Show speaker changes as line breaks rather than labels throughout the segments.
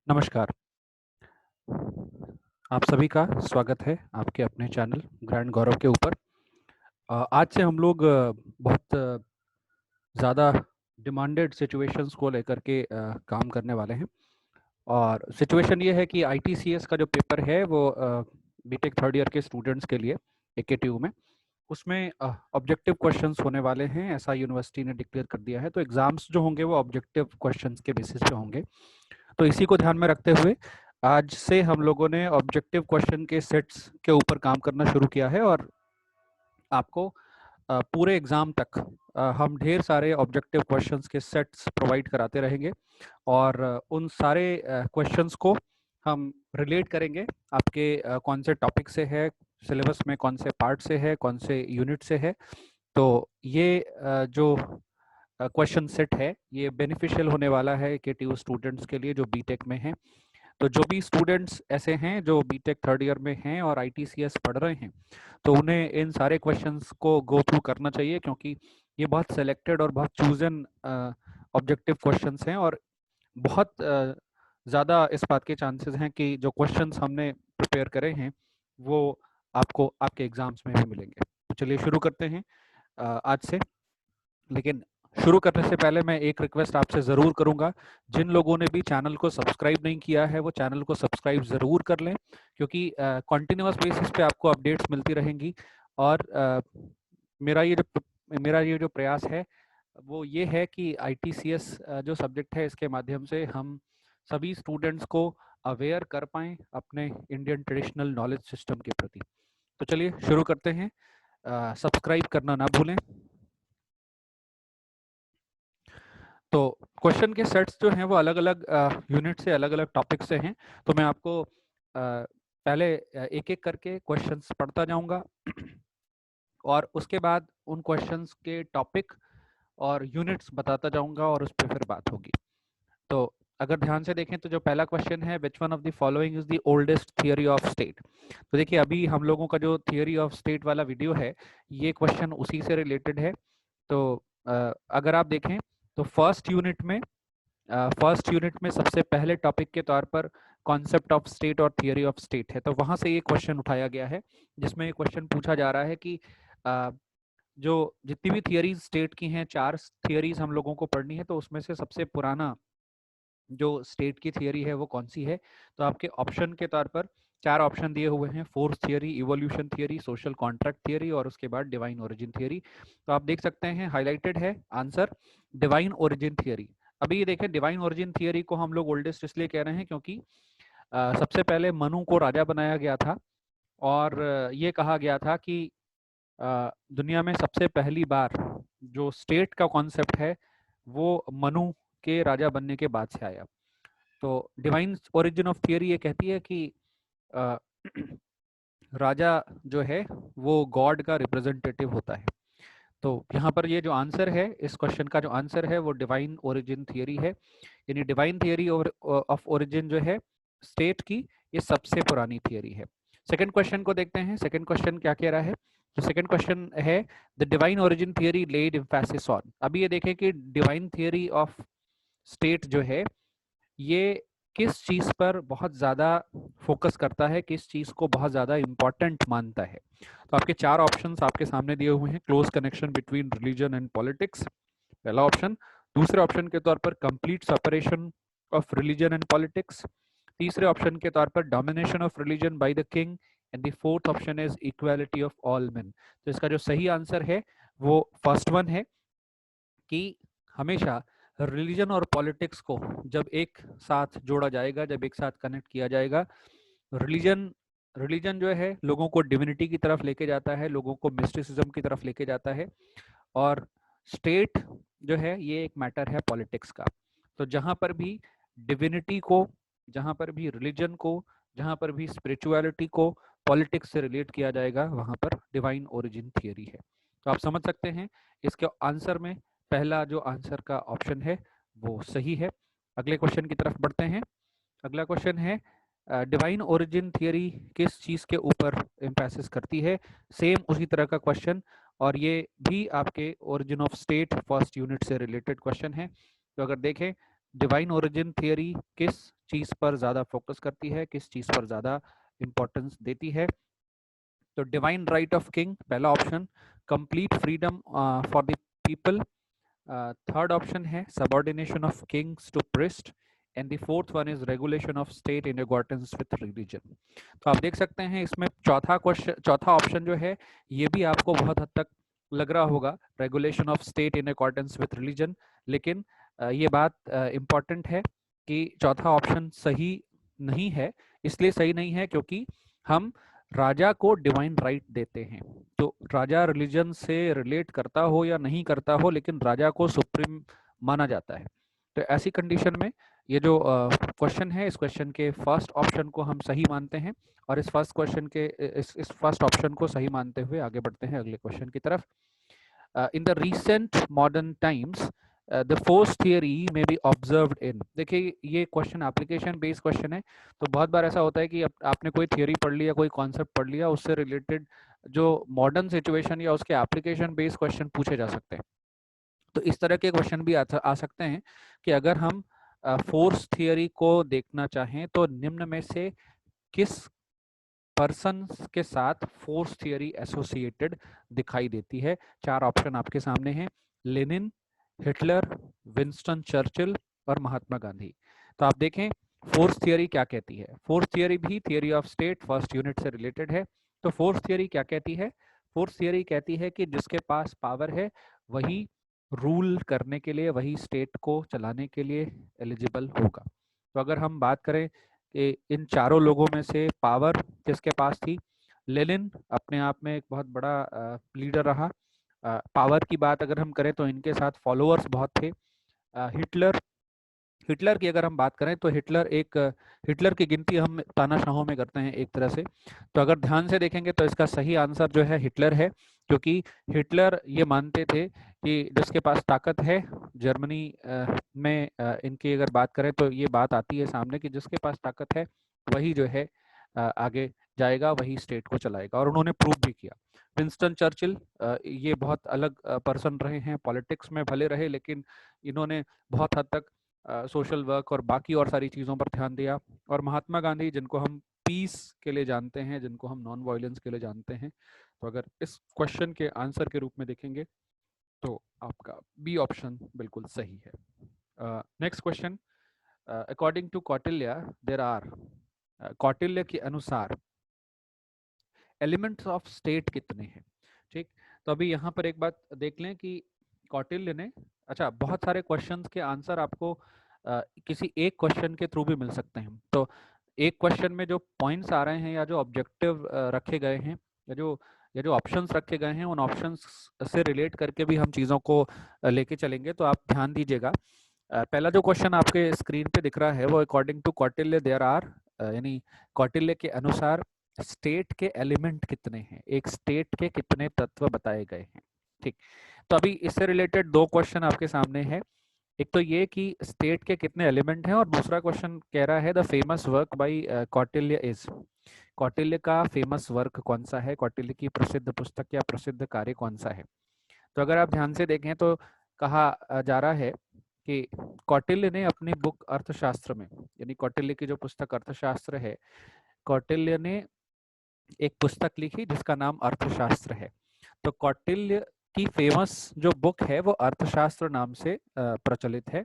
नमस्कार। आप सभी का स्वागत है आपके अपने चैनल ग्रैंड गौरव के ऊपर। आज से हम लोग बहुत ज़्यादा डिमांडेड सिचुएशंस को लेकर के काम करने वाले हैं। और सिचुएशन ये है कि आईटीसीएस का जो पेपर है वो बीटेक थर्ड ईयर के स्टूडेंट्स के लिए एकेटीयू में उसमें ऑब्जेक्टिव क्वेश्चंस होने वाले हैं, ऐसा यूनिवर्सिटी ने डिक्लेयर कर दिया है। तो एग्जाम्स जो होंगे वो ऑब्जेक्टिव क्वेश्चंस के बेसिस पे होंगे। तो इसी को ध्यान में रखते हुए आज से हम लोगों ने ऑब्जेक्टिव क्वेश्चन के सेट्स के ऊपर काम करना शुरू किया है और आपको पूरे एग्जाम तक हम ढेर सारे ऑब्जेक्टिव क्वेश्चंस के सेट्स प्रोवाइड कराते रहेंगे और उन सारे क्वेश्चंस को हम रिलेट करेंगे आपके कौन से टॉपिक से है, सिलेबस में कौन से पार्ट से है, कौन से यूनिट से है। तो ये जो क्वेश्चन सेट है ये बेनिफिशियल होने वाला है केटीयू स्टूडेंट्स के लिए जो बीटेक में हैं। तो जो भी स्टूडेंट्स ऐसे हैं जो बीटेक थर्ड ईयर में हैं और आईटीसीएस पढ़ रहे हैं, तो उन्हें इन सारे क्वेश्चंस को गो थ्रू करना चाहिए, क्योंकि ये बहुत सेलेक्टेड और बहुत चूजन ऑब्जेक्टिव क्वेश्चंस हैं और बहुत ज़्यादा इस बात के चांसेस हैं कि जो क्वेश्चंस हमने प्रिपेयर करे हैं वो आपको आपके एग्जाम्स में भी मिलेंगे। तो चलिए शुरू करते हैं आज से। लेकिन शुरू करने से पहले मैं एक रिक्वेस्ट आपसे ज़रूर करूंगा, जिन लोगों ने भी चैनल को सब्सक्राइब नहीं किया है वो चैनल को सब्सक्राइब ज़रूर कर लें, क्योंकि कॉन्टिन्यूस बेसिस पे आपको अपडेट्स मिलती रहेंगी। और मेरा ये जो प्रयास है वो ये है कि आईटीसीएस जो सब्जेक्ट है इसके माध्यम से हम सभी स्टूडेंट्स को अवेयर कर पाएँ अपने इंडियन ट्रेडिशनल नॉलेज सिस्टम के प्रति। तो चलिए शुरू करते हैं। सब्सक्राइब करना ना भूलें। तो क्वेश्चन के सेट्स जो हैं वो अलग अलग यूनिट से, अलग अलग टॉपिक से हैं। तो मैं आपको पहले एक एक करके क्वेश्चंस पढ़ता जाऊंगा और उसके बाद उन क्वेश्चंस के टॉपिक और यूनिट्स बताता जाऊंगा और उस पर फिर बात होगी। तो अगर ध्यान से देखें तो जो पहला क्वेश्चन है, which one of the following is the oldest theory of state. तो देखिए अभी हम लोगों का जो थियरी ऑफ स्टेट वाला वीडियो है ये क्वेश्चन उसी से रिलेटेड है। तो अगर आप देखें तो फर्स्ट यूनिट में सबसे पहले टॉपिक के तौर पर कॉन्सेप्ट ऑफ स्टेट और थियरी ऑफ स्टेट है। तो वहां से ये क्वेश्चन उठाया गया है जिसमें ये क्वेश्चन पूछा जा रहा है कि जो जितनी भी थियरीज स्टेट की हैं, 4 थियरीज हम लोगों को पढ़नी है, तो उसमें से सबसे पुराना जो स्टेट की थियरी है वो कौन सी है। तो आपके ऑप्शन के तौर पर 4 ऑप्शन दिए हुए हैं, force theory, evolution theory, social contract theory और उसके बाद डिवाइन ओरिजिन थियरी। तो आप देख सकते हैं हाईलाइटेड है आंसर डिवाइन ओरिजिन थियरी। अभी ये देखें, डिवाइन ओरिजिन थियरी को हम लोग ओल्डेस्ट इसलिए कह रहे हैं क्योंकि सबसे पहले मनु को राजा बनाया गया था और ये कहा गया था कि दुनिया में सबसे पहली बार जो स्टेट का कॉन्सेप्ट है वो मनु के राजा बनने के बाद से आया। तो डिवाइन ओरिजिन ऑफ थियरी ये कहती है कि अ, राजा जो है वो गॉड का रिप्रेजेंटेटिव होता है। तो यहाँ पर ये जो आंसर है, इस क्वेश्चन का जो आंसर है वो डिवाइन ओरिजिन थियरी है। यानी डिवाइन थियरी ऑफ ओरिजिन जो है स्टेट की, ये सबसे पुरानी थियरी है। सेकंड क्वेश्चन को देखते हैं। सेकंड क्वेश्चन क्या कह रहा है। तो सेकंड क्वेश्चन है the divine origin theory laid emphasis on. अभी ये देखें कि डिवाइन थियरी ऑफ स्टेट जो है ये किस चीज़ पर बहुत ज़्यादा फोकस करता है, किस चीज़ को बहुत ज़्यादा इम्पॉर्टेंट मानता है। तो आपके 4 ऑप्शंस आपके सामने दिए हुए हैं। Close connection between religion and politics, पहला ऑप्शन। दूसरे ऑप्शन के तौर पर complete separation of religion and politics. तीसरे ऑप्शन के तौर पर domination of religion by the king and the fourth option is equality of all main. तो इसका जो सही आंसर है वो फर्स्ट वन है कि हमेशा रिलीजन और पॉलिटिक्स को जब एक साथ जोड़ा जाएगा, जब एक साथ कनेक्ट किया जाएगा, रिलीजन रिलीजन जो है लोगों को डिविनिटी की तरफ लेके जाता है, लोगों को मिस्टिसिज्म की तरफ लेके जाता है, और स्टेट जो है ये एक मैटर है पॉलिटिक्स का। तो जहां पर भी डिविनिटी को, जहां पर भी रिलीजन को, जहां पर भी स्पिरिचुअलिटी को पॉलिटिक्स से रिलेट किया जाएगा वहां पर डिवाइन ओरिजिन थियरी है। तो आप समझ सकते हैं इसके आंसर में पहला जो आंसर का ऑप्शन है वो सही है। अगले क्वेश्चन की तरफ बढ़ते हैं। अगला क्वेश्चन है डिवाइन ओरिजिन थियरी किस चीज़ के ऊपर एम्फेसिस करती है। सेम उसी तरह का क्वेश्चन, और ये भी आपके origin of state first unit से रिलेटेड क्वेश्चन है। तो अगर देखें डिवाइन ओरिजिन थियरी किस चीज पर ज्यादा फोकस करती है, किस चीज पर ज्यादा इंपॉर्टेंस देती है। तो डिवाइन राइट ऑफ किंग पहला option, complete freedom for the people third option है subordination of kings to priest and the fourth one is regulation of state in accordance with religion. तो आप देख सकते हैं इसमें चौथा ऑप्शन जो है ये भी आपको बहुत हद तक लग रहा होगा, regulation of state in accordance with religion, लेकिन ये बात इंपॉर्टेंट है कि चौथा ऑप्शन सही नहीं है। इसलिए सही नहीं है क्योंकि हम राजा को डिवाइन राइट देते हैं, तो राजा रिलीजन से रिलेट करता हो या नहीं करता हो, लेकिन राजा को सुप्रीम माना जाता है। तो ऐसी कंडीशन में ये जो क्वेश्चन है, इस क्वेश्चन के फर्स्ट ऑप्शन को हम सही मानते हैं, और इस फर्स्ट क्वेश्चन के इस फर्स्ट ऑप्शन को सही मानते हुए आगे बढ़ते हैं अगले क्वेश्चन की तरफ। In the recent modern times the force theory में बी ऑब्जर्व्ड इन, देखिए ये क्वेश्चन एप्लीकेशन बेस्ड क्वेश्चन है, तो बहुत बार ऐसा होता है कि आपने कोई थियरी पढ़ लिया, कोई कॉन्सेप्ट पढ़ लिया, उससे रिलेटेड जो मॉडर्न सिचुएशन या उसके एप्लीकेशन बेस्ड क्वेश्चन पूछे जा सकते हैं। तो इस तरह के क्वेश्चन भी आ सकते हैं कि अगर हम फोर्स थियरी को देखना चाहें तो निम्न में से किस पर्सन के साथ फोर्स थियरी एसोसिएटेड दिखाई देती है। चार ऑप्शन आपके सामने हैं, लेनिन, हिटलर, विंस्टन चर्चिल और महात्मा गांधी। तो आप देखें फोर्स थियरी क्या कहती है। फोर्स थियरी भी theory of state first unit से रिलेटेड है। तो फोर्स थियरी क्या कहती है? फोर्स थियरी कहती है कि जिसके पास पावर है वही रूल करने के लिए, वही स्टेट को चलाने के लिए एलिजिबल होगा। तो अगर हम बात करें कि इन चारों लोगों में से पावर किसके पास थी, लेनिन अपने आप में एक बहुत बड़ा लीडर रहा। पावर की बात अगर हम करें तो इनके साथ फॉलोअर्स बहुत थे। हिटलर की अगर हम बात करें तो हिटलर की गिनती हम तानाशाहों में करते हैं एक तरह से। तो अगर ध्यान से देखेंगे तो इसका सही आंसर जो है हिटलर है, क्योंकि हिटलर ये मानते थे कि जिसके पास ताकत है, जर्मनी में इनकी अगर बात करें तो ये बात आती है सामने कि जिसके पास ताकत है वही जो है आगे जाएगा, वही स्टेट को चलाएगा, और उन्होंने प्रूव भी किया। विंस्टन चर्चिल ये बहुत अलग पर्सन रहे हैं, पॉलिटिक्स में भले रहे लेकिन इन्होंने बहुत हद तक सोशल वर्क और बाकी और सारी चीज़ों पर ध्यान दिया। और महात्मा गांधी जिनको हम पीस के लिए जानते हैं, जिनको हम नॉन वायलेंस के लिए जानते हैं, तो अगर इस क्वेश्चन के आंसर के रूप में देखेंगे तो आपका बी ऑप्शन बिल्कुल सही है। Next question, according to Kautilya there are, Kautilya के अनुसार एलिमेंट्स ऑफ स्टेट कितने हैं? ठीक, तो अभी यहाँ पर एक बात देख लें कि कौटिल्य ने, अच्छा बहुत सारे क्वेश्चंस के आंसर आपको किसी एक क्वेश्चन के थ्रू भी मिल सकते हैं। तो एक क्वेश्चन में जो पॉइंट्स आ रहे हैं या जो ऑब्जेक्टिव रखे गए हैं या जो ऑप्शंस रखे गए हैं, उन ऑप्शंस से रिलेट करके भी हम चीज़ों को लेके चलेंगे। तो आप ध्यान दीजिएगा, पहला जो क्वेश्चन आपके स्क्रीन पे दिख रहा है वो according to Kautilya there are, यानी कौटिल्य के अनुसार स्टेट के एलिमेंट कितने हैं, एक स्टेट के कितने तत्व बताए गए हैं। ठीक, तो अभी इससे रिलेटेड दो क्वेश्चन आपके सामने है। एक तो ये कि स्टेट के कितने एलिमेंट हैं, और दूसरा क्वेश्चन कह रहा है the famous work by Kautilya is, Kautilya का फेमस वर्क कौन सा है, कौटिल्य की प्रसिद्ध पुस्तक या प्रसिद्ध कार्य कौन सा है। तो अगर आप ध्यान से देखें तो कहा जा रहा है कि कौटिल्य ने अपनी बुक अर्थशास्त्र में, यानी कौटिल्य की जो पुस्तक अर्थशास्त्र है, कौटिल्य ने एक पुस्तक लिखी जिसका नाम अर्थशास्त्र है। तो कौटिल्य की फेमस जो बुक है वो अर्थशास्त्र नाम से प्रचलित है।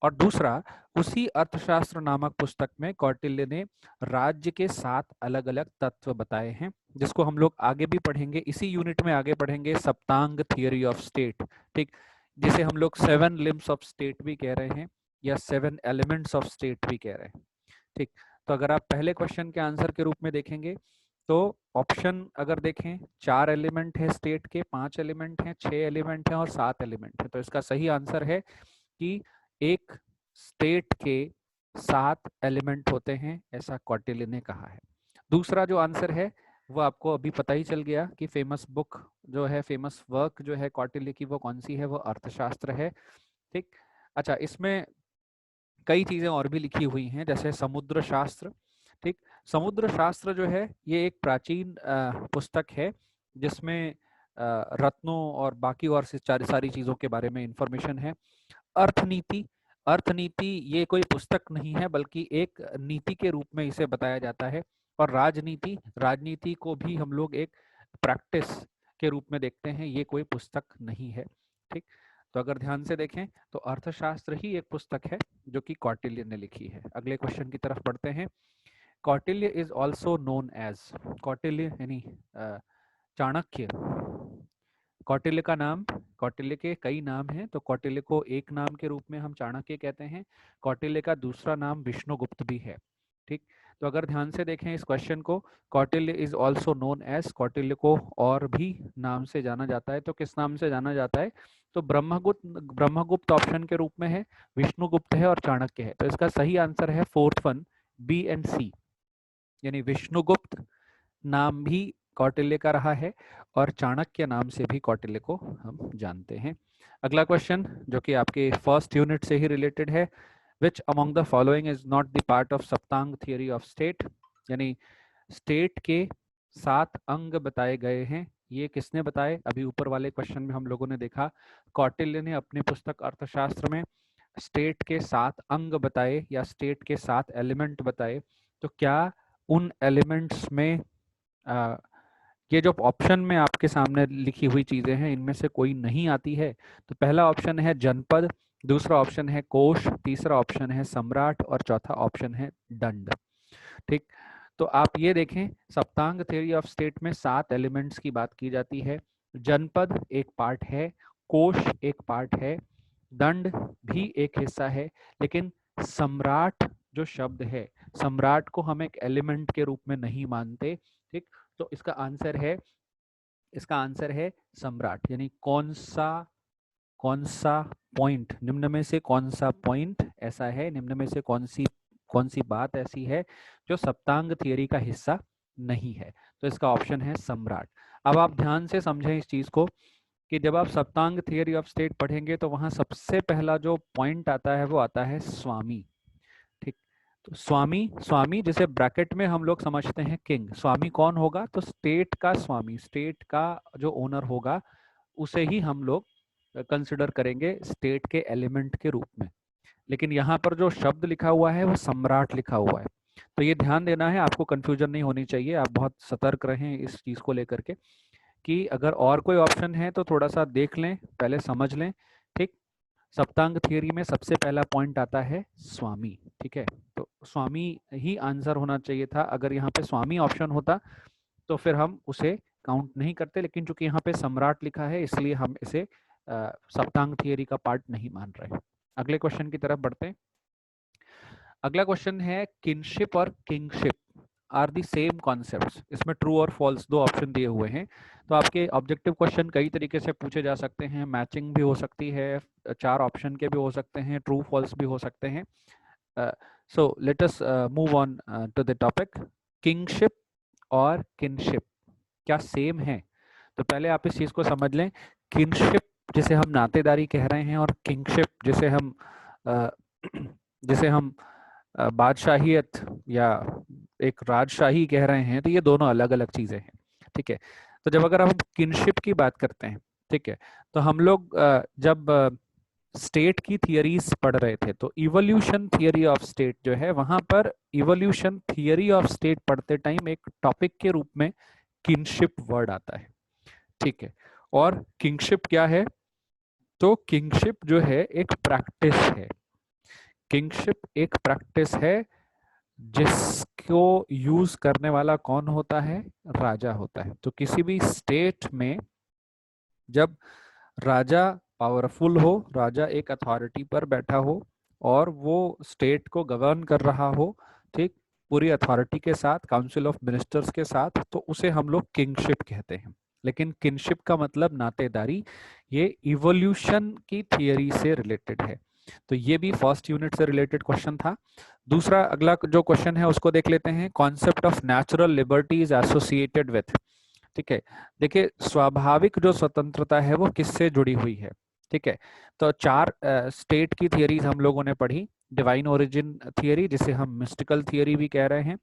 और दूसरा, उसी अर्थशास्त्र नामक पुस्तक में कौटिल्य ने राज्य के 7 अलग अलग तत्व बताए हैं, जिसको हम लोग आगे भी पढ़ेंगे, इसी यूनिट में आगे पढ़ेंगे, सप्तांग थियरी ऑफ स्टेट। ठीक, जिसे हम लोग 7 लिम्स ऑफ स्टेट भी कह रहे हैं या 7 एलिमेंट्स ऑफ स्टेट भी कह रहे हैं। ठीक, तो अगर आप पहले क्वेश्चन के आंसर के रूप में देखेंगे तो ऑप्शन अगर देखें, 4 एलिमेंट है स्टेट के, 5 एलिमेंट हैं, 6 एलिमेंट हैं और 7 एलिमेंट है। तो इसका सही आंसर है कि एक स्टेट के 7 एलिमेंट होते हैं, ऐसा कौटिल्य ने कहा है। दूसरा जो आंसर है वो आपको अभी पता ही चल गया कि फेमस बुक जो है, फेमस वर्क जो है कौटिल्य की, वो कौन सी है, वो अर्थशास्त्र है। ठीक, अच्छा इसमें कई चीजें और भी लिखी हुई हैं, जैसे समुद्र शास्त्र। ठीक, समुद्र शास्त्र जो है ये एक प्राचीन पुस्तक है जिसमें रत्नों और बाकी और सारी चीजों के बारे में इंफॉर्मेशन है। अर्थनीति, अर्थनीति ये कोई पुस्तक नहीं है, बल्कि एक नीति के रूप में इसे बताया जाता है। और राजनीति, राजनीति को भी हम लोग एक प्रैक्टिस के रूप में देखते हैं, ये कोई पुस्तक नहीं है। ठीक, तो अगर ध्यान से देखें तो अर्थशास्त्र ही एक पुस्तक है जो कि कौटिल्य ने लिखी है। अगले क्वेश्चन की तरफ बढ़ते हैं। Kautilya is also known as, Kautilya यानी चाणक्य, कौटिल्य का नाम, कौटिल्य के कई नाम हैं, तो कौटिल्य को एक नाम के रूप में हम चाणक्य कहते हैं। कौटिल्य का दूसरा नाम विष्णुगुप्त भी है। ठीक, तो अगर ध्यान से देखें इस क्वेश्चन को, Kautilya is also known as, Kautilya को और भी नाम से जाना जाता है। तो किस नाम से जाना जाता है? तो ब्रह्मगुप्त, ब्रह्मगुप्त ऑप्शन के रूप में है, विष्णुगुप्त है और चाणक्य है। तो इसका सही आंसर है फोर्थ वन, बी एंड सी, यानी विष्णुगुप्त नाम भी कौटिल्य का रहा है और चाणक्य नाम से भी कौटिल्य को हम जानते हैं। अगला क्वेश्चन जो कि आपके फर्स्ट यूनिट से ही रिलेटेड है, which among the following is not the part of saptanga theory of state, यानी स्टेट के 7 अंग बताए गए हैं, ये किसने बताए? अभी ऊपर वाले क्वेश्चन में हम लोगों ने देखा, कौटिल्य ने अपनी पुस्तक अर्थशास्त्र में स्टेट के 7 अंग बताए या स्टेट के 7 एलिमेंट बताए। तो क्या उन एलिमेंट्स में ये जो ऑप्शन में आपके सामने लिखी हुई चीजें हैं इनमें से कोई नहीं आती है? तो पहला ऑप्शन है जनपद, दूसरा ऑप्शन है कोश, तीसरा ऑप्शन है सम्राट और चौथा ऑप्शन है दंड। ठीक, तो आप ये देखें, सप्तांग थ्योरी ऑफ स्टेट में 7 एलिमेंट्स की बात की जाती है। जनपद एक पार्ट है, कोश एक पार्ट है, दंड भी एक हिस्सा है, लेकिन सम्राट जो शब्द है, सम्राट को हम एक एलिमेंट के रूप में नहीं मानते। ठीक, तो इसका आंसर है सम्राट, यानी कौन सा पॉइंट, निम्न में से कौन सा पॉइंट ऐसा है, निम्न में से कौन सी बात ऐसी है जो सप्तांग थियरी का हिस्सा नहीं है? तो इसका ऑप्शन है सम्राट। अब आप ध्यान से समझें इस चीज को कि जब आप सप्तांग थियरी ऑफ स्टेट पढ़ेंगे तो वहां सबसे पहला जो पॉइंट आता है वो आता है स्वामी। ठीक, तो स्वामी जिसे ब्रैकेट में हम लोग समझते हैं किंग, स्वामी कौन होगा? तो स्टेट का स्वामी, स्टेट का जो ओनर होगा उसे ही हम लोग कंसिडर करेंगे स्टेट के एलिमेंट के रूप में। लेकिन यहाँ पर जो शब्द लिखा हुआ है वो सम्राट लिखा हुआ है, तो ये ध्यान देना है, आपको कंफ्यूजन नहीं होनी चाहिए, आप बहुत सतर्क रहें इस चीज को लेकर के कि अगर और कोई ऑप्शन है तो थोड़ा सा देख लें, पहले समझ लें। ठीक, सप्तांग थियरी में सबसे पहला पॉइंट आता है स्वामी। ठीक है, तो स्वामी ही आंसर होना चाहिए था। अगर यहाँ पे स्वामी ऑप्शन होता तो फिर हम उसे काउंट नहीं करते, लेकिन चूंकि यहाँ पे सम्राट लिखा है इसलिए हम इसे सप्तांग थियरी का पार्ट नहीं मान रहे। अगले क्वेश्चन की तरफ बढ़ते हैं। अगला क्वेश्चन है किनशिप और kingship are the same concepts. इसमें ट्रू और फॉल्स दो ऑप्शन दिए हुए हैं। तो आपके ऑब्जेक्टिव क्वेश्चन कई तरीके से पूछे जा सकते हैं, मैचिंग भी हो सकती है, 4 ऑप्शन के भी हो सकते हैं, ट्रू फॉल्स भी हो सकते हैं। So let us move on to the topic, kingship और किनशिप क्या सेम है? तो पहले आप इस चीज को समझ लें, किनशिप जिसे हम नातेदारी कह रहे हैं और किंगशिप जिसे हम बादशाहियत या एक राजशाही कह रहे हैं, तो ये दोनों अलग अलग चीजें हैं। ठीक है, तो जब अगर हम किनशिप की बात करते हैं, ठीक है, तो हम लोग जब स्टेट की थियरीज पढ़ रहे थे तो इवोल्यूशन थियरी ऑफ स्टेट जो है, वहां पर इवोल्यूशन थियरी ऑफ स्टेट पढ़ते टाइम एक टॉपिक के रूप में किंगशिप वर्ड आता है। ठीक है, और किंगशिप क्या है? तो किंगशिप जो है एक प्रैक्टिस है, किंगशिप एक प्रैक्टिस है जिसको यूज करने वाला कौन होता है? राजा होता है। तो किसी भी स्टेट में जब राजा पावरफुल हो, राजा एक अथॉरिटी पर बैठा हो और वो स्टेट को गवर्न कर रहा हो, ठीक, पूरी अथॉरिटी के साथ, काउंसिल ऑफ मिनिस्टर्स के साथ, तो उसे हम लोग किंगशिप कहते हैं। लेकिन किंगशिप का मतलब नातेदारी, ये इवोल्यूशन की थियरी से रिलेटेड है। तो ये भी फर्स्ट यूनिट से रिलेटेड क्वेश्चन था। दूसरा अगला जो क्वेश्चन है उसको देख लेते हैं, concept of natural liberty is associated with. ठीक है, देखिए स्वाभाविक जो स्वतंत्रता है वो किससे जुड़ी हुई है? ठीक है, तो 4 स्टेट की थियरीज हम लोगों ने पढ़ी, डिवाइन ओरिजिन थियरी जिसे हम मिस्टिकल थियरी भी कह रहे हैं,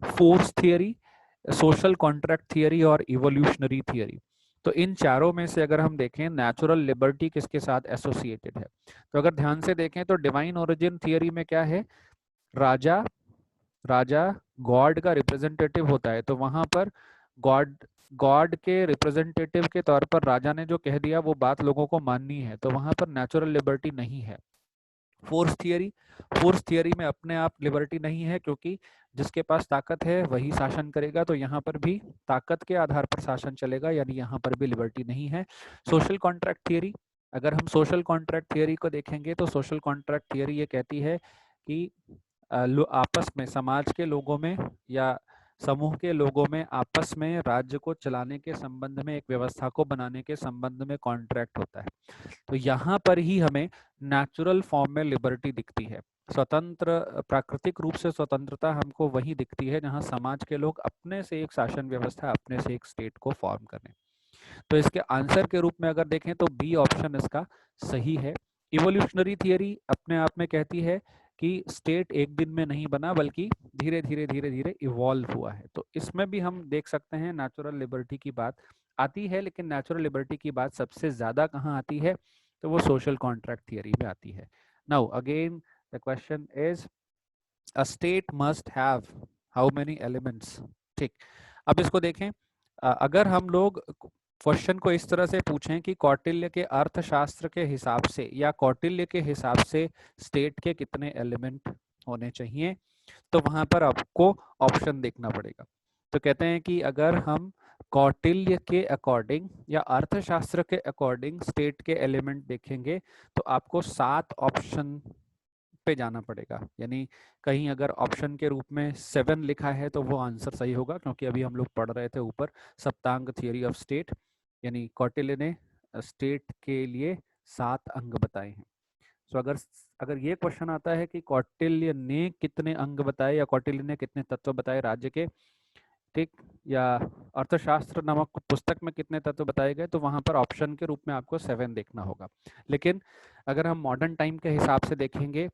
force theory, social contract theory और इवोल्यूशनरी थियरी। तो इन चारों में से अगर हम देखें नेचुरल लिबर्टी किसके साथ एसोसिएटेड है, तो अगर ध्यान से देखें तो डिवाइन ओरिजिन थियरी में क्या है, राजा राजा गॉड का रिप्रेजेंटेटिव होता है, तो वहां पर गॉड गॉड के रिप्रेजेंटेटिव के तौर पर राजा ने जो कह दिया वो बात लोगों को माननी है, तो वहां पर नेचुरल लिबर्टी नहीं है। फोर्स थियरी में अपने आप लिबर्टी नहीं है, क्योंकि जिसके पास ताकत है वही शासन करेगा, तो यहाँ पर भी ताकत के आधार पर शासन चलेगा, यानी यहाँ पर भी लिबर्टी नहीं है। सोशल कॉन्ट्रैक्ट थियरी, अगर हम सोशल कॉन्ट्रैक्ट थियरी को देखेंगे तो सोशल कॉन्ट्रैक्ट थियरी ये कहती है कि आपस में समाज के लोगों में या समूह के लोगों में आपस में राज्य को चलाने के संबंध में, एक व्यवस्था को बनाने के संबंध में कॉन्ट्रैक्ट होता है। तो यहाँ पर ही हमें नेचुरल फॉर्म में लिबर्टी दिखती है। स्वतंत्र, प्राकृतिक रूप से स्वतंत्रता हमको वही दिखती है जहाँ समाज के लोग अपने से एक शासन व्यवस्था, अपने से एक स्टेट को फॉर्म करें। तो इसके आंसर के रूप में अगर देखें तो बी ऑप्शन इसका सही है। इवोल्यूशनरी थियरी अपने आप में कहती है कि स्टेट एक दिन में नहीं बना, बल्कि धीरे धीरे इवॉल्व हुआ है। तो इसमें भी हम देख सकते हैं नेचुरल लिबर्टी की बात आती है, लेकिन नेचुरल लिबर्टी की बात सबसे ज्यादा कहाँ आती है, तो वो सोशल कॉन्ट्रैक्ट थियरी में आती है। Now again the question is a state must have how many elements. ठीक, अब इसको देखें, अगर हम लोग क्वेश्चन को इस तरह से पूछें कि कौटिल्य के अर्थशास्त्र के हिसाब से या कौटिल्य के हिसाब से स्टेट के कितने एलिमेंट होने चाहिए, तो वहां पर आपको ऑप्शन देखना पड़ेगा। तो कहते हैं कि अगर हम कौटिल्य के अकॉर्डिंग या अर्थशास्त्र के अकॉर्डिंग स्टेट के एलिमेंट देखेंगे तो आपको 7 ऑप्शन पे जाना पड़ेगा, यानी कहीं अगर ऑप्शन के रूप में 7 लिखा है तो वो आंसर सही होगा, क्योंकि अभी हम लोग पढ़ रहे थे ऊपर सप्तांग थियरी ऑफ स्टेट, यानी कौटिल्य ने स्टेट के लिए 7 अंग बताए हैं। तो अगर अगर ये क्वेश्चन आता है कि कौटिल्य ने कितने अंग बताए या कौटिल्य ने कितने तत्व बताए राज्य के, ठीक, या अर्थशास्त्र नामक पुस्तक में कितने तत्व बताए गए, तो वहां पर ऑप्शन के रूप में आपको 7 देखना होगा। लेकिन अगर हम मॉडर्न टाइम के हिसाब से देखेंगे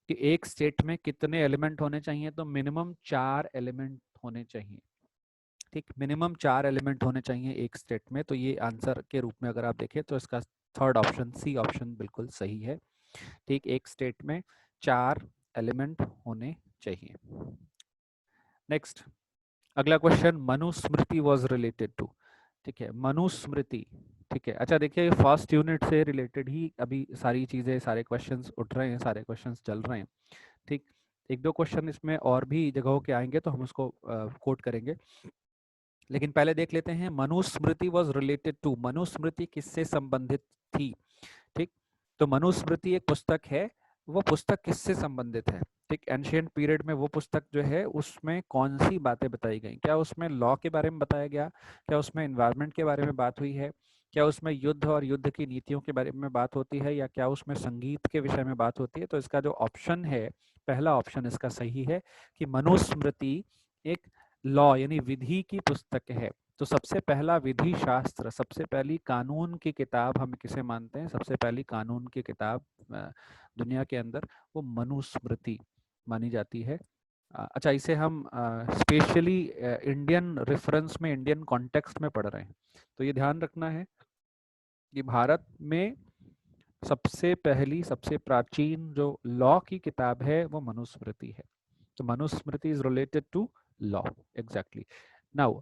कि एक स्टेट में कितने एलिमेंट होने चाहिए, तो मिनिमम 4 एलिमेंट होने चाहिए। ठीक, मिनिमम 4 एलिमेंट होने चाहिए एक स्टेट में। तो ये आंसर के रूप में अगर आप देखें तो इसका थर्ड ऑप्शन, सी ऑप्शन बिल्कुल सही है। ठीक, एक स्टेट में 4 एलिमेंट होने चाहिए। नेक्स्ट, अगला question, Manusmriti was related to. ठीक है, मनुस्मृति, ठीक है। अच्छा देखिए, फर्स्ट यूनिट से रिलेटेड ही अभी सारी चीजें, सारे क्वेश्चंस उठ रहे हैं, सारे क्वेश्चंस चल रहे हैं। ठीक, एक दो क्वेश्चन इसमें और भी जगहों के आएंगे तो हम उसको कोट करेंगे, लेकिन पहले देख लेते हैं Manusmriti was related to, Manusmriti किससे संबंधित थी। ठीक, तो मनुस्मृति एक पुस्तक है, वो पुस्तक किससे संबंधित है। ठीक, एंशिएंट पीरियड में वो पुस्तक जो है उसमें कौन सी बातें बताई गई, क्या उसमें लॉ के बारे में बताया गया, क्या उसमें एनवायरनमेंट के बारे में बात हुई है, क्या उसमें युद्ध और युद्ध की नीतियों के बारे में बात होती है, या क्या उसमें संगीत के विषय में बात होती है। तो इसका जो ऑप्शन है, पहला ऑप्शन इसका सही है कि मनुस्मृति एक लॉ यानी विधि की पुस्तक है। तो सबसे पहला विधि शास्त्र, सबसे पहली कानून की किताब हम किसे मानते हैं, सबसे पहली कानून की किताब दुनिया के अंदर, वो मनुस्मृति मानी जाती है। अच्छा, इसे हम स्पेशली इंडियन रेफरेंस में, इंडियन कॉन्टेक्स्ट में पढ़ रहे हैं, तो ये ध्यान रखना है कि भारत में सबसे पहली, सबसे प्राचीन जो लॉ की किताब है वो मनुस्मृति है। तो Manusmriti is related to law, exactly. Now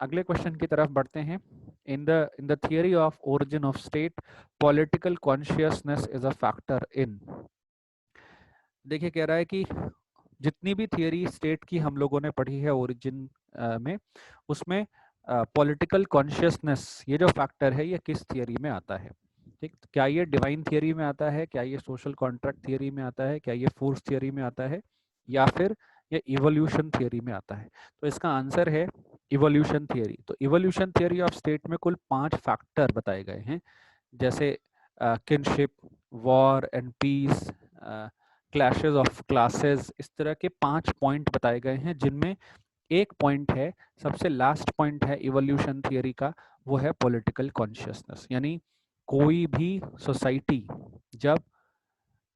अगले क्वेश्चन की तरफ बढ़ते हैं। In the theory of origin of state, political consciousness is a factor in. देखिए, कह रहा है कि जितनी भी थियरी स्टेट की हम लोगों ने पढ़ी है ओरिजिन में, उसमें पॉलिटिकल कॉन्शियसनेस ये जो फैक्टर है ये किस थियरी में आता है। ठीक, तो क्या ये डिवाइन थियरी में आता है, क्या ये सोशल कॉन्ट्रैक्ट थियरी में आता है, क्या ये फोर्स थियरी में आता है, या फिर ये इवोल्यूशन थियरी में आता है। तो इसका आंसर है इवोल्यूशन थियरी। तो इवोल्यूशन थियरी ऑफ स्टेट में कुल 5 फैक्टर बताए गए हैं, जैसे kinship, war and peace, clashes of classes, इस तरह के 5 पॉइंट बताए गए हैं, जिनमें एक पॉइंट है, सबसे लास्ट पॉइंट है इवोल्यूशन थियरी का, वो है पॉलिटिकल कॉन्शियसनेस। यानी कोई भी सोसाइटी जब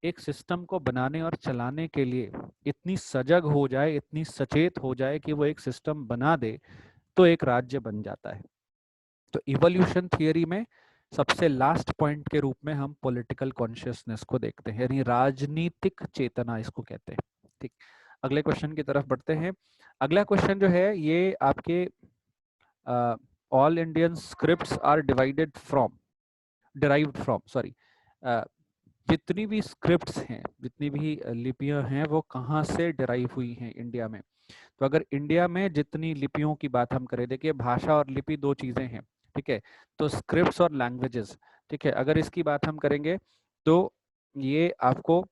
एक सिस्टम को बनाने और चलाने के लिए इतनी सजग हो जाए, इतनी सचेत हो जाए कि वो एक सिस्टम बना दे, तो एक राज्य बन जाता है। तो इवोल्यूशन थियरी में सबसे लास्ट पॉइंट के रूप में हम पॉलिटिकल कॉन्शियसनेस को देखते हैं, यानी राजनीतिक चेतना इसको कहते हैं। ठीक, अगले क्वेश्चन की तरफ बढ़ते हैं। अगला क्वेश्चन जो है ये आपके all Indian scripts are derived from sorry, जितनी भी स्क्रिप्ट्स हैं, जितनी भी लिपियां हैं, वो कहाँ से डिराइव हुई हैं इंडिया में। तो अगर इंडिया में जितनी लिपियों की बात हम करें, देखिए भाषा और लिपि दो चीजें हैं, ठीक है, तो स्क्रिप्ट्स और लैंग्वेजेस, ठीक है, अगर इसकी बात हम करेंगे तो ये आपको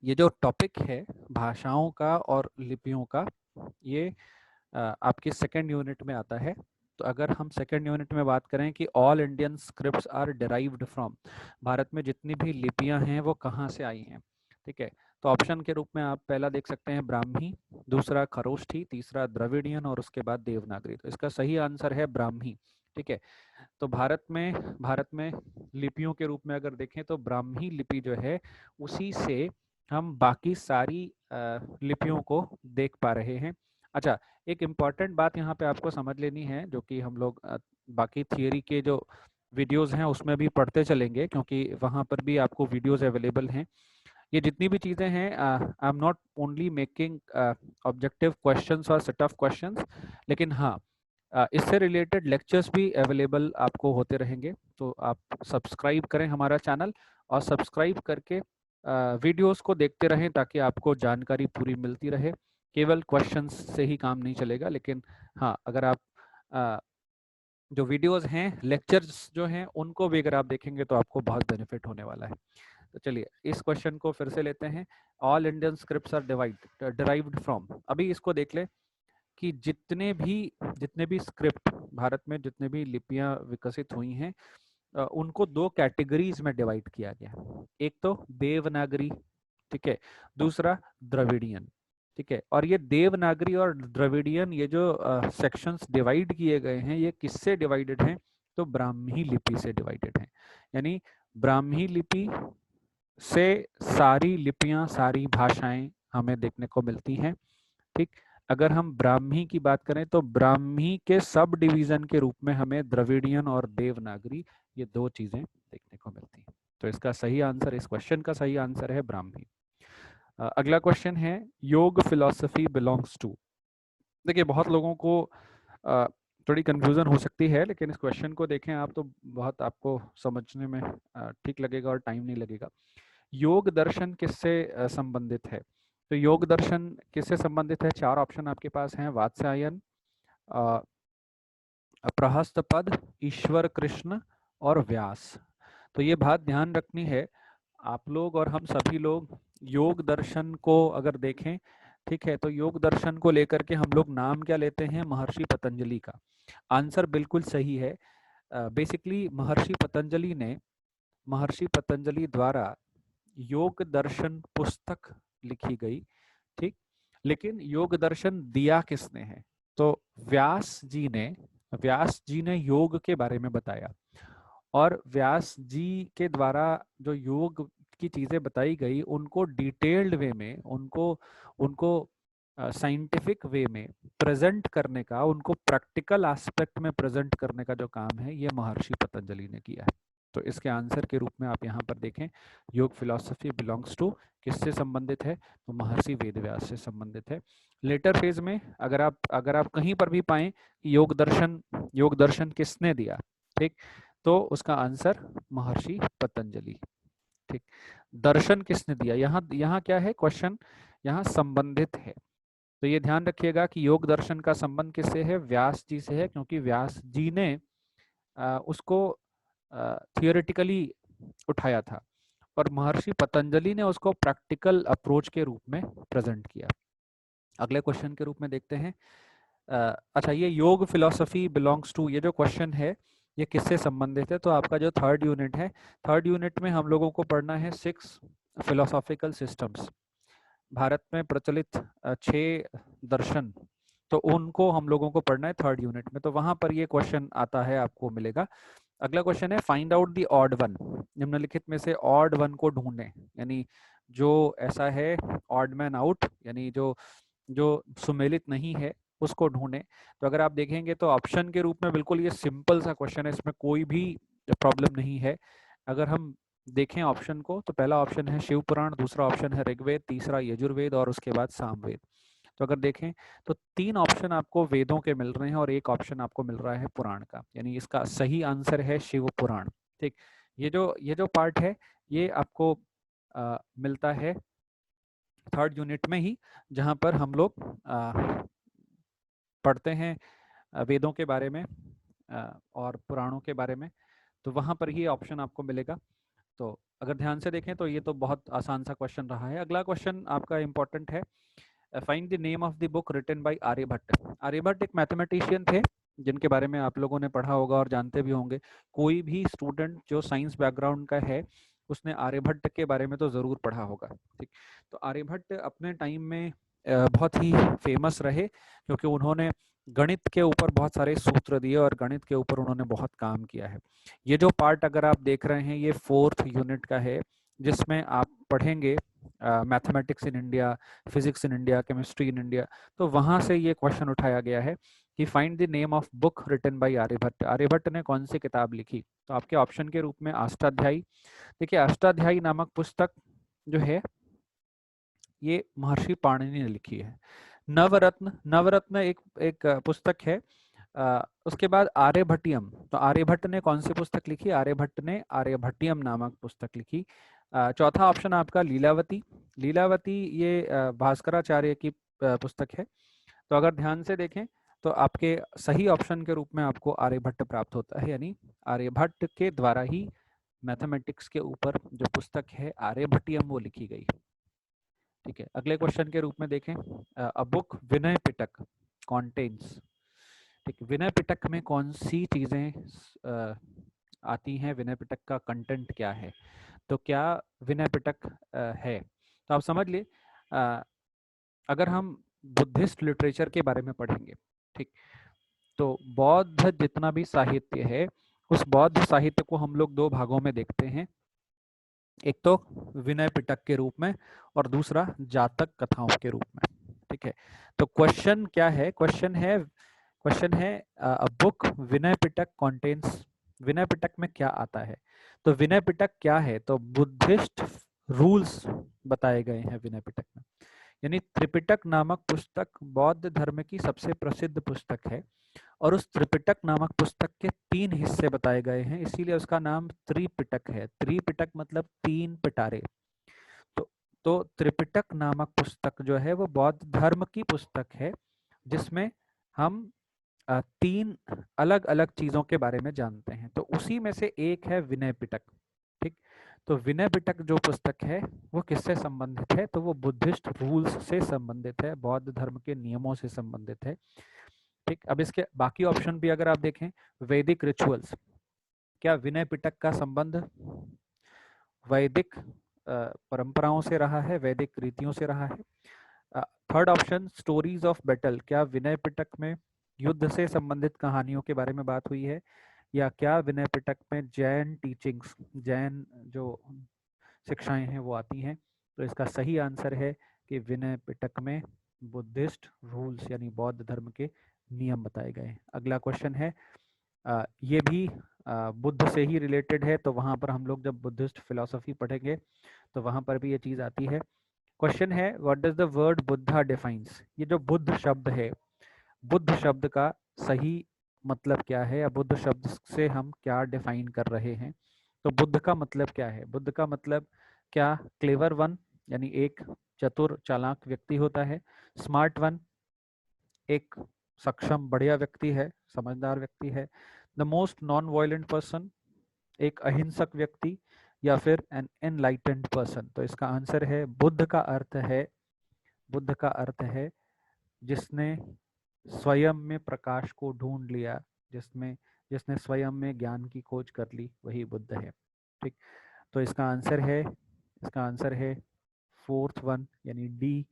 ये जो टॉपिक है भाषाओं का और लिपियों का, ये आपकी सेकेंड यूनिट में आता है। तो अगर हम सेकेंड यूनिट में बात करें कि all Indian scripts are derived from, Bharat में जितनी भी लिपियां हैं वो कहाँ से आई हैं, ठीक है, तो ऑप्शन के रूप में आप पहला देख सकते हैं ब्राह्मी, दूसरा खरोष्ठी, तीसरा द्रविडियन और उसके बाद देवनागरी। तो इसका सही आंसर है ब्राह्मी। ठीक है, तो भारत में लिपियों के रूप में अगर देखें तो ब्राह्मी लिपि जो है उसी से हम बाकी सारी लिपियों को देख पा रहे हैं। अच्छा, एक इम्पॉर्टेंट बात यहाँ पे आपको समझ लेनी है, जो कि हम लोग बाकी थियरी के जो वीडियोस हैं उसमें भी पढ़ते चलेंगे, क्योंकि वहाँ पर भी आपको वीडियोस अवेलेबल हैं। ये जितनी भी चीज़ें हैं, I am not only making objective questions और सेट ऑफ क्वेश्चंस, लेकिन हाँ, इससे रिलेटेड लेक्चर्स भी अवेलेबल आपको होते रहेंगे। तो आप सब्सक्राइब करें हमारा चैनल और सब्सक्राइब करके वीडियोस को देखते रहें, ताकि आपको जानकारी पूरी मिलती रहे। केवल क्वेश्चंस से ही काम नहीं चलेगा, लेकिन हाँ, अगर आप जो वीडियोस हैं, लेक्चर्स जो हैं, उनको भी अगर आप देखेंगे तो आपको बहुत बेनिफिट होने वाला है। तो चलिए इस क्वेश्चन को फिर से लेते हैं। All Indian scripts are derived from, अभी इसको देख ले कि जितने भी स्क्रिप्ट भारत में, जितने भी लिपियां विकसित हुई हैं, उनको दो कैटेगरीज में डिवाइड किया गया। एक तो देवनागरी, ठीक है, दूसरा द्रविडियन, ठीक है, और ये देवनागरी और द्रविडियन, ये जो सेक्शंस डिवाइड किए गए हैं, ये किससे डिवाइडेड हैं, तो ब्राह्मी लिपि से डिवाइडेड हैं। यानी ब्राह्मी लिपि से सारी लिपियां, सारी भाषाएं हमें देखने को मिलती हैं। ठीक, अगर हम ब्राह्मी की बात करें तो ब्राह्मी के सब डिवीजन के रूप में हमें द्रविडियन और देवनागरी, ये दो चीजें देखने को मिलती हैं। तो इसका सही आंसर, इस क्वेश्चन का सही आंसर है ब्राह्मी। अगला क्वेश्चन है, योग फिलॉसफी बिलोंग्स टू। देखिए बहुत लोगों को थोड़ी कंफ्यूजन हो सकती है, लेकिन इस क्वेश्चन को देखें आप तो बहुत आपको समझने में ठीक लगेगा और टाइम नहीं लगेगा। योग दर्शन किससे संबंधित है? तो योग दर्शन किससे संबंधित है? चार ऑप्शन आपके पास हैं, वात्स्यायन, प्रहस्तपद, ईश्वर कृष्ण और व्यास। तो ये बात ध्यान रखनी है, आप लोग और हम सभी लोग योग दर्शन को अगर देखें, ठीक है, तो योग दर्शन को लेकर के हम लोग नाम क्या लेते हैं? महर्षि पतंजलि का। आंसर बिल्कुल सही है। बेसिकली महर्षि पतंजलि द्वारा योग दर्शन पुस्तक लिखी गई, ठीक, लेकिन योग दर्शन दिया किसने है? तो व्यास जी ने योग के बारे में बताया, और व्यास जी के द्वारा जो योग की चीजें बताई गई, उनको डिटेल्ड वे में, उनको उनको साइंटिफिक वे में प्रेजेंट करने का, उनको प्रैक्टिकल एस्पेक्ट में प्रेजेंट करने का जो काम है, ये महर्षि पतंजलि ने किया है। तो इसके आंसर के रूप में आप यहाँ पर देखें, योग फिलॉसफी बिलोंग्स टू किससे संबंधित है? तो महर्षि वेदव्यास से संबंधित है। लेटर फेज में अगर आप कहीं पर भी पाएं कि योग दर्शन किसने दिया, ठीक, तो उसका आंसर महर्षि पतंजलि। ठीक, दर्शन किसने दिया, यहाँ क्या है क्वेश्चन, यहाँ संबंधित है। तो ये ध्यान रखिएगा कि योग दर्शन का संबंध किससे है? व्यास जी से है, क्योंकि व्यास जी ने उसको थियोरेटिकली उठाया था, और महर्षि पतंजलि ने उसको प्रैक्टिकल अप्रोच के रूप में प्रेजेंट किया। अगले क्वेश्चन के रूप में देखते हैं। अच्छा, ये योग फिलॉसफी बिलोंग्स टू, ये जो क्वेश्चन है ये किससे संबंधित है? तो आपका जो थर्ड यूनिट है, थर्ड यूनिट में हम लोगों को पढ़ना है 6 फिलोसॉफिकल सिस्टम्स। भारत में प्रचलित 6 दर्शन, तो उनको हम लोगों को पढ़ना है थर्ड यूनिट में। तो वहां पर ये क्वेश्चन आता है, आपको मिलेगा। अगला क्वेश्चन है, find out the odd one, निम्नलिखित में से ऑड वन को ढूंढें, यानी जो ऐसा है ऑड मैन आउट, यानी जो जो सुमेलित नहीं है, उसको ढूंढें। तो अगर आप देखेंगे तो ऑप्शन के रूप में बिल्कुल ये सिंपल सा क्वेश्चन है, इसमें कोई भी प्रॉब्लम नहीं है। अगर हम देखें ऑप्शन को तो पहला ऑप्शन है शिव पुराण, दूसरा ऑप्शन है ऋग्वेद, तीसरा यजुर्वेद और उसके बाद सामवेद। तो अगर देखें तो 3 ऑप्शन आपको वेदों के मिल रहे हैं और एक ऑप्शन आपको मिल रहा है पुराण का, यानी इसका सही आंसर है शिव पुराण। ठीक, ये जो पार्ट है ये आपको मिलता है 3rd यूनिट में ही, जहां पर हम लोग पढ़ते हैं वेदों के बारे में और पुराणों के बारे में, तो वहां पर ही ऑप्शन आपको मिलेगा। तो अगर ध्यान से देखें तो ये तो बहुत आसान सा क्वेश्चन रहा है। अगला क्वेश्चन आपका इंपॉर्टेंट है, find the name of the book written by Aryabhatta. Aryabhatta एक मैथमेटिशियन थे जिनके बारे में आप लोगों ने पढ़ा होगा और जानते भी होंगे। कोई भी स्टूडेंट जो साइंस बैकग्राउंड का है उसने आर्यभट्ट के बारे में तो ज़रूर पढ़ा होगा। ठीक, तो आर्यभट्ट अपने टाइम में बहुत ही फेमस रहे क्योंकि उन्होंने गणित के ऊपर बहुत सारे सूत्र दिए और गणित के ऊपर उन्होंने बहुत काम किया है। ये जो पार्ट अगर आप देख रहे हैं ये 4th यूनिट का है, जिसमें आप पढ़ेंगे mathematics in India, physics in India, chemistry in India. तो वहां से ये क्वेश्चन उठाया गया है कि find the name of book written by Aryabhatta. Aryabhatta ने कौन सी किताब लिखी? तो आपके ऑप्शन के रूप में अष्टाध्यायी। देखिए अष्टाध्यायी नामक पुस्तक जो है ये महर्षि पाणिनि ने लिखी है। नवरत्न, नवरत्न एक पुस्तक है। उसके बाद आर्यभट्टियम, तो आर्यभट्ट ने कौन सी पुस्तक लिखी? आर्यभट्ट ने आर्यभट्टियम नामक पुस्तक लिखी। चौथा ऑप्शन आपका लीलावती। लीलावती ये भास्कराचार्य की पुस्तक है। तो अगर ध्यान से देखें तो आपके सही ऑप्शन के रूप में आपको आर्यभट्ट प्राप्त होता है, यानी आर्यभट्ट के द्वारा ही मैथमेटिक्स के ऊपर जो पुस्तक है आर्यभट्टियम वो लिखी गई। ठीक है, अगले क्वेश्चन के रूप में देखें, a book Vinaya Pitaka contains. ठीक, विनय पिटक में कौन सी चीजें आती हैं? विनय पिटक का कंटेंट क्या है? तो क्या विनय पिटक है? तो आप समझ लिए, अगर हम बुद्धिस्ट लिटरेचर के बारे में पढ़ेंगे, ठीक, तो बौद्ध जितना भी साहित्य है उस बौद्ध साहित्य को हम लोग 2 भागों में देखते हैं, एक तो विनय पिटक के रूप में और दूसरा जातक कथाओं के रूप में। ठीक है, तो क्वेश्चन क्या है? क्वेश्चन है बुक विनय पिटक कंटेन्स, विनय पिटक में क्या आता है? तो विनय पिटक क्या है? तो बुद्धिस्ट रूल्स बताए गए हैं विनय पिटक में। यानी त्रिपिटक नामक पुस्तक बौद्ध धर्म की सबसे प्रसिद्ध पुस्तक है और उस त्रिपिटक नामक पुस्तक के 3 हिस्से बताए गए हैं, इसीलिए उसका नाम त्रिपिटक है। त्रिपिटक मतलब 3 पिटारे। तो त्रिपिटक नामक पुस्तक जो है वो बौद्ध धर्म की पुस्तक है जिसमें हम 3 अलग अलग चीजों के बारे में जानते हैं। तो उसी में से एक है विनय पिटक। ठीक, तो विनय पिटक जो पुस्तक है वो किससे संबंधित है? तो वो बुद्धिस्ट रूल्स से संबंधित है, बौद्ध धर्म के नियमों से संबंधित है। ठीक, अब इसके बाकी ऑप्शन भी अगर आप देखें, वैदिक रिचुअल्स, क्या विनय पिटक का संबंध वैदिक परंपराओं से रहा है, वैदिक रीतियों से रहा है? 3rd option stories of battle, क्या विनय पिटक में युद्ध से संबंधित कहानियों के बारे में बात हुई है? या क्या विनय पिटक में जैन टीचिंग्स, जैन जो शिक्षाएं हैं वो आती हैं? तो इसका सही आंसर है कि विनय पिटक में बुद्धिस्ट रूल्स यानी बौद्ध धर्म के नियम बताए गए हैं। अगला क्वेश्चन है, ये भी बुद्ध से ही रिलेटेड है, तो वहां पर हम लोग जब बुद्धिस्ट फिलॉसफी पढ़ेंगे तो वहां पर भी ये चीज आती है। क्वेश्चन है, what does the word Buddha defines? ये जो बुद्ध शब्द है, बुद्ध शब्द का सही मतलब क्या है या बुद्ध शब्द से हम क्या डिफाइन कर रहे हैं? तो बुद्ध का मतलब क्या है? बुद्ध का मतलब क्या क्लेवर वन यानी एक चतुर चालाक व्यक्ति होता है, स्मार्ट वन एक सक्षम बढ़िया व्यक्ति है, समझदार व्यक्ति है, the most non violent person एक अहिंसक व्यक्ति, या फिर एन एनलाइटेंड पर्सन? तो इसका आंसर है बुद्ध का अर्थ है, बुद्ध का अर्थ है जिसने स्वयं में प्रकाश को ढूंढ लिया, जिसने स्वयं में ज्ञान की खोज कर ली, वही बुद्ध है। ठीक, तो इसका आंसर है 4th वन यानी D,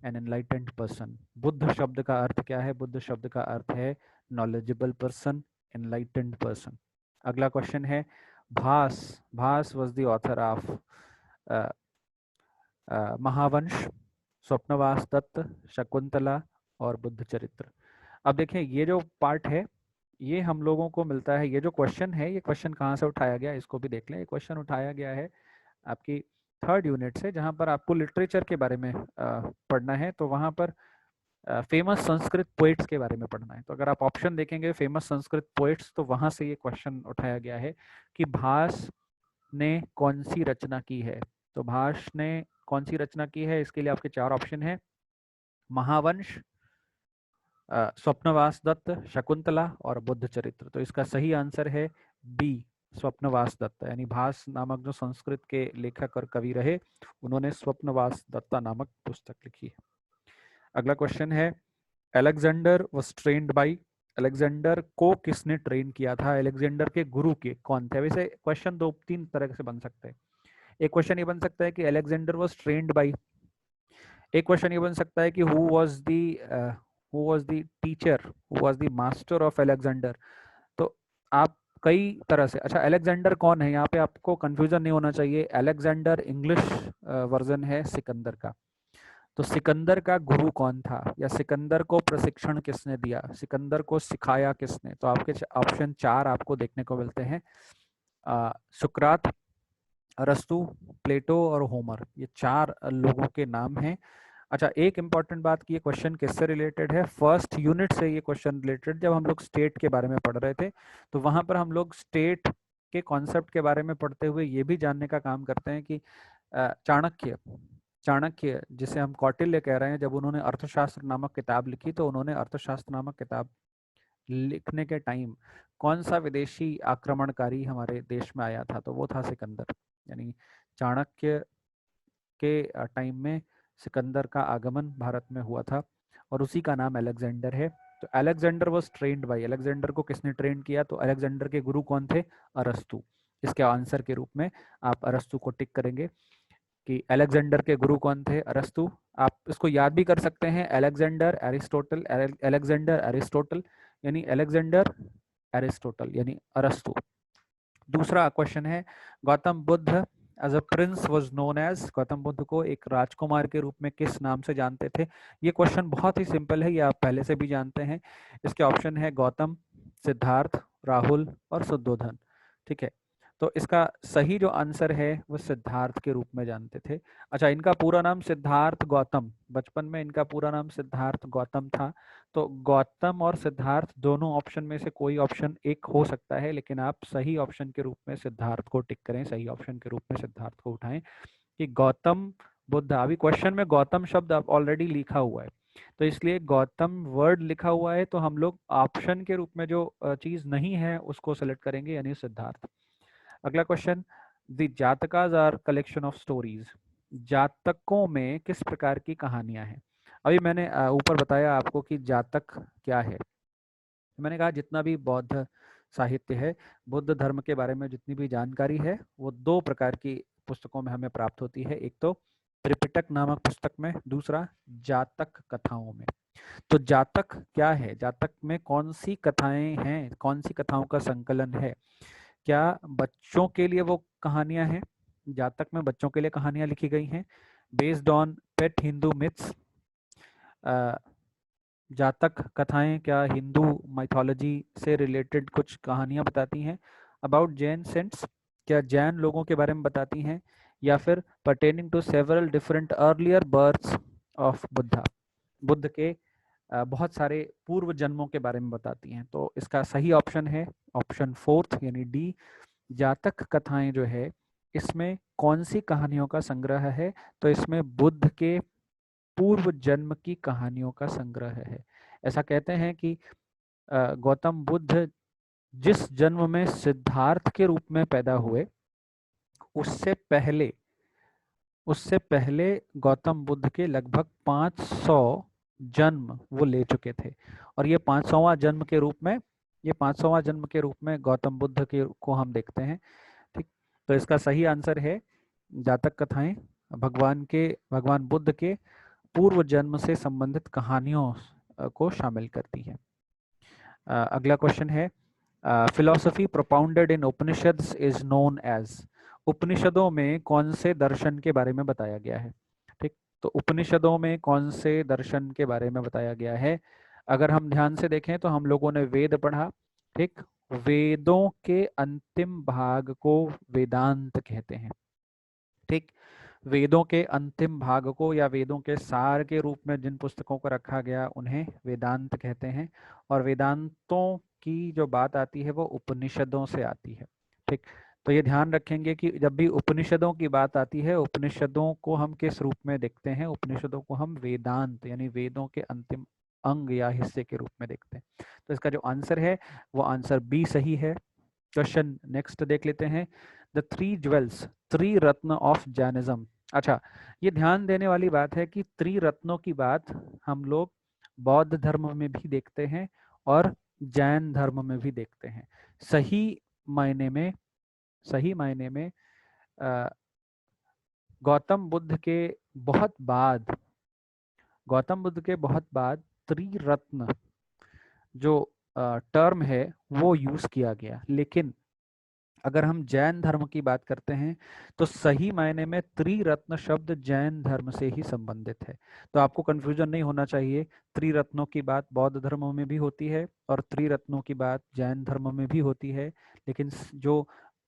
an enlightened person. Buddha शब्द का अर्थ क्या है? बुद्ध शब्द का अर्थ है नॉलेजेबल पर्सन, एनलाइटेंड पर्सन। अगला क्वेश्चन है, Bhasa was the author of Mahavamsa, स्वप्नवास तत्व, शकुंतला और बुद्ध चरित्र। अब देखें ये जो पार्ट है ये हम लोगों को मिलता है, ये जो क्वेश्चन है ये क्वेश्चन कहाँ से उठाया गया इसको भी देख लें। ये क्वेश्चन उठाया गया है आपकी 3rd यूनिट से, जहाँ पर आपको लिटरेचर के बारे में पढ़ना है। तो वहाँ पर फेमस संस्कृत पोइट्स के बारे में पढ़ना है। तो अगर आप ऑप्शन देखेंगे फेमस संस्कृत पोइट्स, तो वहाँ से ये क्वेश्चन उठाया गया है कि भास ने कौन सी रचना की है। तो भास ने कौन सी रचना की है, इसके लिए आपके 4 ऑप्शन है, महावंश, स्वप्नवास दत्त, शकुंतला और बुद्ध चरित्र। तो इसका सही आंसर है बी, स्वप्नवास दत्त। यानी भास नामक जो संस्कृत के लेखक और कवि रहे, उन्होंने स्वप्नवास दत्ता नामक पुस्तक लिखी है। अगला क्वेश्चन है, Alexander was trained by, Alexander को किसने ट्रेन किया था, अलेक्जेंडर के गुरु के कौन थे। वैसे क्वेश्चन 2-3 तरह से बन सकते हैं। एक क्वेश्चन ये बन सकता है कि अलेक्जेंडर वाज ट्रेन्ड बाय, एक क्वेश्चन ये बन सकता है कि who was the teacher, who was the master of Alexander. तो आप कई तरह से, अच्छा अलेक्जेंडर कौन है, यहाँ पे आपको कंफ्यूजन नहीं होना चाहिए। अलेक्जेंडर इंग्लिश वर्जन है सिकंदर का। तो सिकंदर का गुरु कौन था, या सिकंदर को प्रशिक्षण किसने दिया, सिकंदर को सिखाया किसने। तो आपके ऑप्शन 4 आपको देखने को मिलते हैं, सुकरात, अरस्तु, प्लेटो और होमर। ये 4 लोगों के नाम हैं। अच्छा एक इंपॉर्टेंट बात की, ये क्वेश्चन किससे रिलेटेड है, 1st यूनिट से ये क्वेश्चन रिलेटेड। जब हम लोग स्टेट के बारे में पढ़ रहे थे तो वहां पर हम लोग स्टेट के कॉन्सेप्ट के बारे में पढ़ते हुए ये भी जानने का काम करते हैं कि चाणक्य जिसे हम कौटिल्य कह रहे हैं, जब उन्होंने अर्थशास्त्र नामक किताब लिखी तो उन्होंने अर्थशास्त्र नामक किताब लिखने के टाइम कौन सा विदेशी आक्रमणकारी हमारे देश में आया था, तो वो था सिकंदर। यानी चाणक्य के टाइम में सिकंदर का आगमन भारत में हुआ था और उसी का नाम अलेक्जेंडर है। तो Alexander was trained by, Alexander को किसने ट्रेन किया, तो अलेक्जेंडर के गुरु कौन थे, अरस्तु। इसके आंसर के रूप में आप अरस्तु को टिक करेंगे कि अलेक्जेंडर के गुरु कौन थे, अरस्तु। आप इसको याद भी कर सकते हैं, अलेक्जेंडर एरिस्टोटल, अलेक्जेंडर एरिस्टोटल यानी अलेक्जेंडर एरिस्टोटल यानी अरस्तु। दूसरा क्वेश्चन है, Gautam Buddha as a prince was known as, Gautam Buddha को एक राजकुमार के रूप में किस नाम से जानते थे। ये क्वेश्चन बहुत ही सिंपल है, ये आप पहले से भी जानते हैं। इसके ऑप्शन है गौतम, सिद्धार्थ, राहुल और शुद्धोधन। ठीक है, तो इसका सही जो आंसर है वो सिद्धार्थ के रूप में जानते थे। अच्छा इनका पूरा नाम सिद्धार्थ गौतम, बचपन में इनका पूरा नाम सिद्धार्थ गौतम था। तो गौतम और सिद्धार्थ दोनों ऑप्शन में से कोई ऑप्शन एक हो सकता है, लेकिन आप सही ऑप्शन के रूप में सिद्धार्थ को टिक करें, सही ऑप्शन के रूप में सिद्धार्थ को उठाएं कि गौतम बुद्ध। अभी क्वेश्चन में गौतम शब्द ऑलरेडी लिखा हुआ है, तो इसलिए गौतम वर्ड लिखा हुआ है, तो हम लोग ऑप्शन के रूप में जो चीज नहीं है उसको सेलेक्ट करेंगे, यानी सिद्धार्थ। अगला question, the Jatakas are collection of stories, जातकों में किस प्रकार की कहानियां हैं। अभी मैंने ऊपर बताया आपको कि जातक क्या है। मैंने कहा जितना भी बौद्ध साहित्य है, बुद्ध धर्म के बारे में जितनी भी जानकारी है, वो 2 प्रकार की पुस्तकों में हमें प्राप्त होती है। एक तो त्रिपिटक नामक पुस्तक में, दूसरा जातक कथाओं में। तो जातक क्या है, जातक में कौन सी कथाएं हैं, कौन सी कथाओं का संकलन है, क्या बच्चों के लिए वो कहानियां हैं, जातक में बच्चों के लिए कहानियां लिखी गई हैं based on pet Hindu myths. जातक कथाएं क्या हिंदू माइथोलॉजी से रिलेटेड कुछ कहानियां बताती हैं, अबाउट जैन सेंट्स, क्या जैन लोगों के बारे में बताती हैं, या फिर pertaining to several different earlier births of Buddha, Buddha के बहुत सारे पूर्व जन्मों के बारे में बताती हैं। तो इसका सही ऑप्शन है ऑप्शन 4 यानी डी, जातक कथाएं जो है इसमें कौन सी कहानियों का संग्रह है, तो इसमें बुद्ध के पूर्व जन्म की कहानियों का संग्रह है। ऐसा कहते हैं कि गौतम बुद्ध जिस जन्म में सिद्धार्थ के रूप में पैदा हुए, उससे पहले गौतम बुद्ध के लगभग 500 जन्म वो ले चुके थे, और ये 500वां जन्म के रूप में, ये 500वां जन्म के रूप में गौतम बुद्ध के को हम देखते हैं। ठीक, तो इसका सही आंसर है जातक कथाएं भगवान बुद्ध के पूर्व जन्म से संबंधित कहानियों को शामिल करती है। अगला क्वेश्चन है, philosophy propounded in Upanishads is known as, उपनिषदों में कौन से दर्शन के बारे में बताया गया है। ठीक, तो उपनिषदों में कौन से दर्शन के बारे में बताया गया है, अगर हम ध्यान से देखें तो हम लोगों ने वेद पढ़ा, ठीक, वेदों के अंतिम भाग को वेदांत कहते हैं, ठीक। वेदों के अंतिम भाग को या वेदों के सार के रूप में जिन पुस्तकों को रखा गया उन्हें वेदांत कहते हैं। और वेदांतों की जो बात आती है वो उपनिषदों से आती है, ठीक। तो ये ध्यान रखेंगे कि जब भी उपनिषदों की बात आती है, उपनिषदों को हम किस रूप में देखते हैं, उपनिषदों को हम वेदांत यानी वेदों के अंतिम अंग या हिस्से के रूप में देखते हैं। तो इसका जो आंसर है वो आंसर बी सही है। क्वेश्चन नेक्स्ट देख लेते हैं। The three jewels, triratna of Jainism. अच्छा, ये ध्यान देने वाली बात है कि त्रिरत्नों की बात हम लोग बौद्ध धर्म में भी देखते हैं और जैन धर्म में भी देखते हैं। सही मायने में अ, गौतम बुद्ध के बहुत बाद त्रिरत्न जो टर्म है वो यूज किया गया। लेकिन अगर हम जैन धर्म की बात करते हैं तो सही मायने में त्रिरत्न शब्द जैन धर्म से ही संबंधित है। तो आपको कंफ्यूजन नहीं होना चाहिए, त्रिरत्नों की बात बौद्ध धर्म में भी होती है और त्रिरत्नों की बात जैन धर्म में भी होती है। लेकिन जो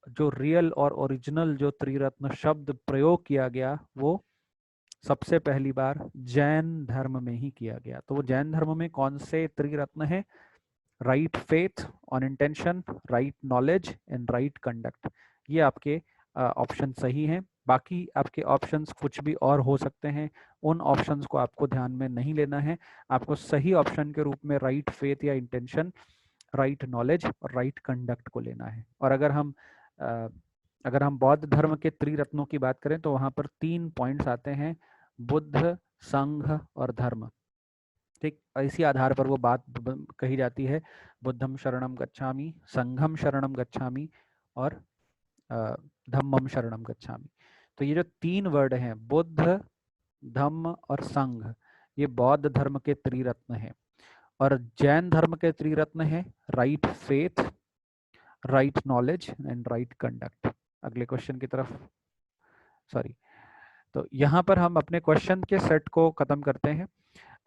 जो रियल और ओरिजिनल जो त्रिरत्न शब्द प्रयोग किया गया वो सबसे पहली बार जैन धर्म में ही किया गया। तो वो जैन धर्म में कौन से त्रिरत्न है? Right faith on intention, right knowledge and right conduct. ये आपके ऑप्शन सही हैं। बाकी आपके ऑप्शंस कुछ भी और हो सकते हैं, उन ऑप्शंस को आपको ध्यान में नहीं लेना है। आपको सही ऑप्शन के रूप में राइट फेथ या इंटेंशन, राइट नॉलेज और राइट कंडक्ट को लेना है। और अगर हम बौद्ध धर्म के त्रिरत्नों की बात करें तो वहां पर 3 पॉइंट्स आते हैं, बुद्ध, संघ और धर्म, ठीक। इसी आधार पर वो बात कही जाती है, बुद्धम शरणम गच्छामि, संघम शरणम गच्छामि और धम्मम शरणम गच्छामि। तो ये जो 3 वर्ड हैं, बुद्ध, धम्म और संघ, ये बौद्ध धर्म के त्रिरत्न हैं। और जैन धर्म के त्रिरत्न हैं right faith, right knowledge and right conduct. अगले क्वेश्चन की तरफ, सॉरी। तो यहाँ पर हम अपने क्वेश्चन के सेट को खत्म करते हैं।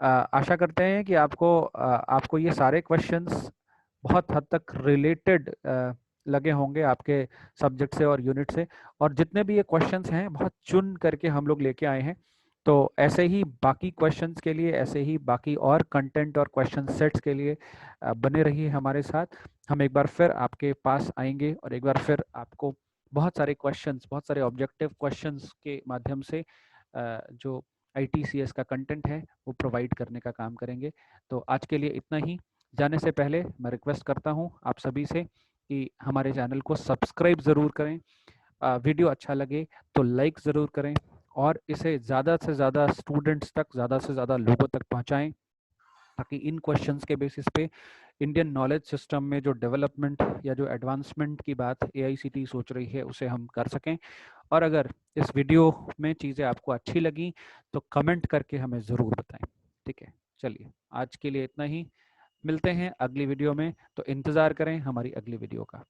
आशा करते हैं कि आपको ये सारे क्वेश्चंस बहुत हद तक रिलेटेड लगे होंगे आपके सब्जेक्ट से और यूनिट से। और जितने भी ये क्वेश्चंस हैं बहुत चुन करके हम लोग लेके आए हैं। तो ऐसे ही बाकी क्वेश्चंस के लिए, ऐसे ही बाकी और कंटेंट और क्वेश्चन सेट्स के लिए बने रहिए हमारे साथ। हम एक बार फिर आपके पास आएंगे और एक बार फिर आपको बहुत सारे क्वेश्चंस, बहुत सारे ऑब्जेक्टिव क्वेश्चंस के माध्यम से जो ITCS का कंटेंट है वो प्रोवाइड करने का काम करेंगे। तो आज के लिए इतना ही। जाने से पहले मैं रिक्वेस्ट करता हूँ आप सभी से कि हमारे चैनल को सब्सक्राइब ज़रूर करें, वीडियो अच्छा लगे तो लाइक ज़रूर करें और इसे ज़्यादा से ज़्यादा स्टूडेंट्स तक, ज़्यादा से ज़्यादा लोगों तक पहुँचाएँ, ताकि इन क्वेश्चंस के बेसिस पे इंडियन नॉलेज सिस्टम में जो डेवलपमेंट या जो एडवांसमेंट की बात AICTE सोच रही है उसे हम कर सकें। और अगर इस वीडियो में चीज़ें आपको अच्छी लगी तो कमेंट करके हमें ज़रूर बताएं, ठीक है। चलिए, आज के लिए इतना ही। मिलते हैं अगली वीडियो में, तो इंतज़ार करें हमारी अगली वीडियो का।